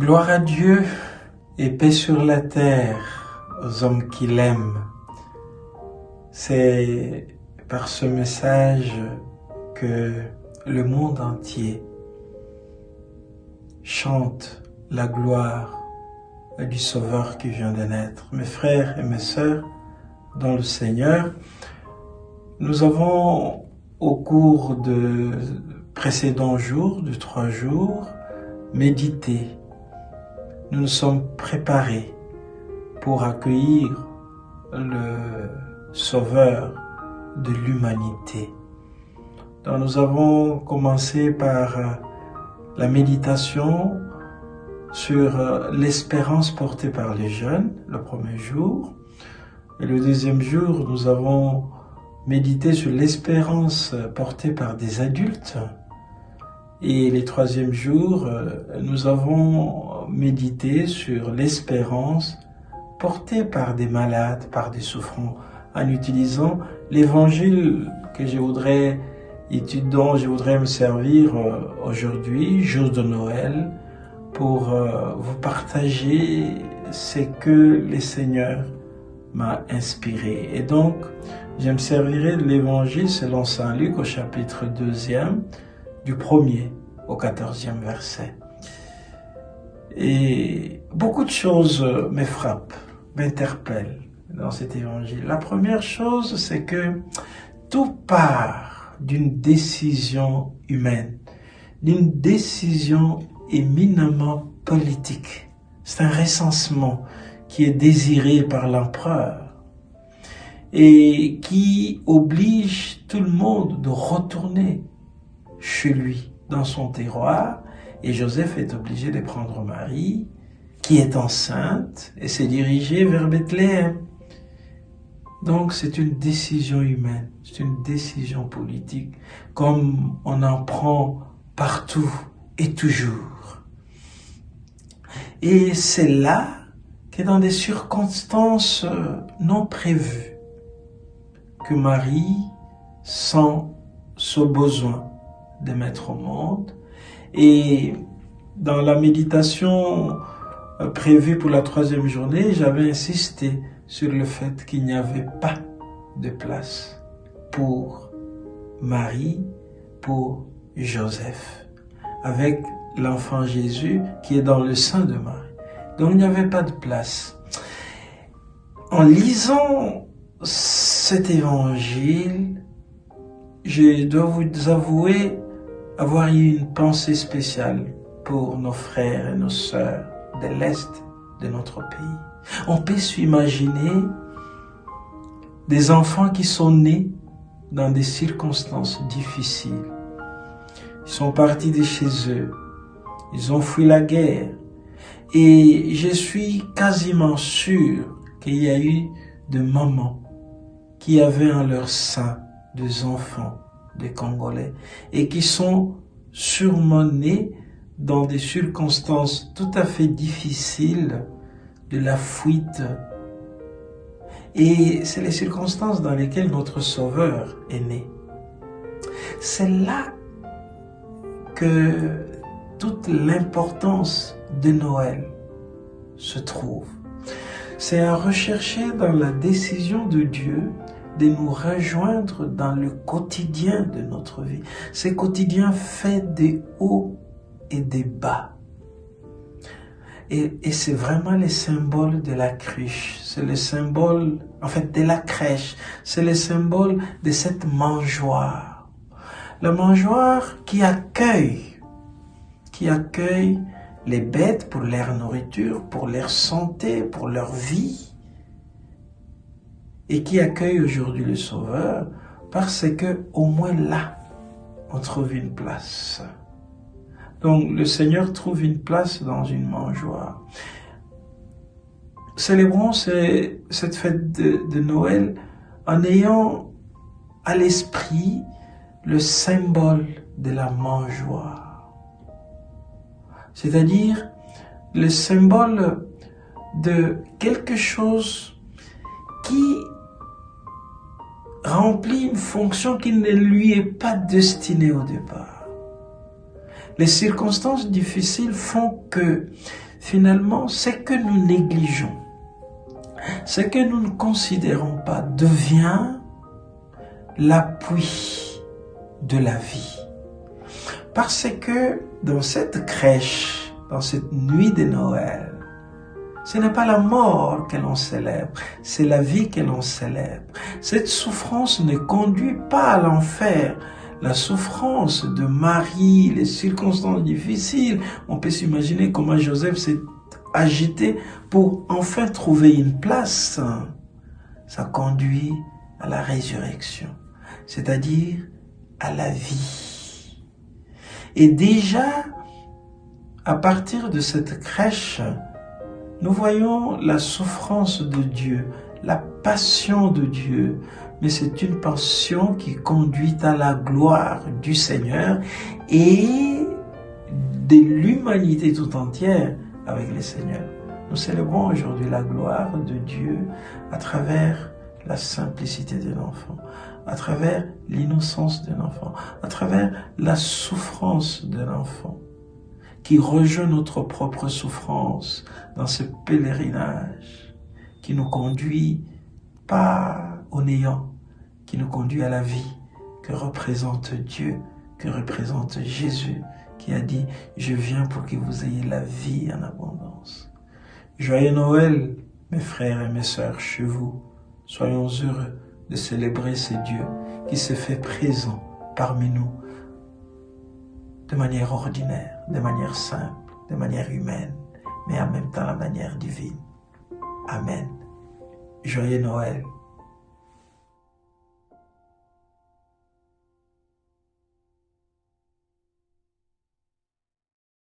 Gloire à Dieu et paix sur la terre aux hommes qui l'aiment. C'est par ce message que le monde entier chante la gloire du Sauveur qui vient de naître. Mes frères et mes sœurs dans le Seigneur, nous avons au cours de précédents jours, de 3 jours, médité. Nous nous sommes préparés pour accueillir le Sauveur de l'humanité. Donc nous avons commencé par la méditation sur l'espérance portée par les jeunes, le premier jour. Et le deuxième jour, nous avons médité sur l'espérance portée par des adultes. Et les 3e jours, nous avons médité sur l'espérance portée par des malades, par des souffrants, en utilisant l'évangile dont je voudrais me servir aujourd'hui, jour de Noël, pour vous partager ce que le Seigneur m'a inspiré. Et donc, je me servirai de l'évangile selon Saint Luc au chapitre 2e, du 1er au 14e verset. Et beaucoup de choses me frappent, m'interpellent dans cet évangile. La première chose, c'est que tout part d'une décision humaine, d'une décision éminemment politique. C'est un recensement qui est désiré par l'empereur et qui oblige tout le monde de retourner chez lui, dans son terroir. Et Joseph est obligé de prendre Marie, qui est enceinte, et se diriger vers Bethléem. Donc c'est une décision humaine, c'est une décision politique, comme on en prend partout et toujours. Et c'est là que dans des circonstances non prévues, que Marie sent ce besoin de mettre au monde. Et dans la méditation prévue pour la 3e journée, j'avais insisté sur le fait qu'il n'y avait pas de place pour Marie, pour Joseph, avec l'enfant Jésus qui est dans le sein de Marie. Donc il n'y avait pas de place. En lisant cet évangile, je dois vous avouer avoir eu une pensée spéciale pour nos frères et nos sœurs de l'Est de notre pays. On peut s'imaginer des enfants qui sont nés dans des circonstances difficiles. Ils sont partis de chez eux. Ils ont fui la guerre. Et je suis quasiment sûr qu'il y a eu de mamans qui avaient en leur sein des enfants, des Congolais, et qui sont sûrement nés dans des circonstances tout à fait difficiles de la fuite. Et c'est les circonstances dans lesquelles notre Sauveur est né. C'est là que toute l'importance de Noël se trouve. C'est à rechercher dans la décision de Dieu de nous rejoindre dans le quotidien de notre vie. Ce quotidien fait des hauts et des bas. Et c'est vraiment le symbole de la cruche. C'est le symbole, de la crèche. C'est le symbole de cette mangeoire. La mangeoire qui accueille les bêtes pour leur nourriture, pour leur santé, pour leur vie. Et qui accueille aujourd'hui le Sauveur parce que au moins là, on trouve une place. Donc le Seigneur trouve une place dans une mangeoire. Célébrons cette fête de Noël en ayant à l'esprit le symbole de la mangeoire. C'est-à-dire le symbole de quelque chose qui remplit une fonction qui ne lui est pas destinée au départ. Les circonstances difficiles font que finalement, ce que nous négligeons, ce que nous ne considérons pas devient l'appui de la vie. Parce que dans cette crèche, dans cette nuit de Noël, ce n'est pas la mort que l'on célèbre, c'est la vie que l'on célèbre. Cette souffrance ne conduit pas à l'enfer. La souffrance de Marie, les circonstances difficiles, on peut s'imaginer comment Joseph s'est agité pour enfin trouver une place. Ça conduit à la résurrection, c'est-à-dire à la vie. Et déjà, à partir de cette crèche, nous voyons la souffrance de Dieu, la passion de Dieu, mais c'est une passion qui conduit à la gloire du Seigneur et de l'humanité tout entière avec le Seigneur. Nous célébrons aujourd'hui la gloire de Dieu à travers la simplicité de l'enfant, à travers l'innocence de l'enfant, à travers la souffrance de l'enfant, qui rejoint notre propre souffrance dans ce pèlerinage qui nous conduit pas au néant, qui nous conduit à la vie que représente Dieu, que représente Jésus, qui a dit « Je viens pour que vous ayez la vie en abondance ». Joyeux Noël, mes frères et mes sœurs, chez vous. Soyons heureux de célébrer ce Dieu qui se fait présent parmi nous de manière ordinaire, de manière simple, de manière humaine, mais en même temps la manière divine. Amen. Joyeux Noël.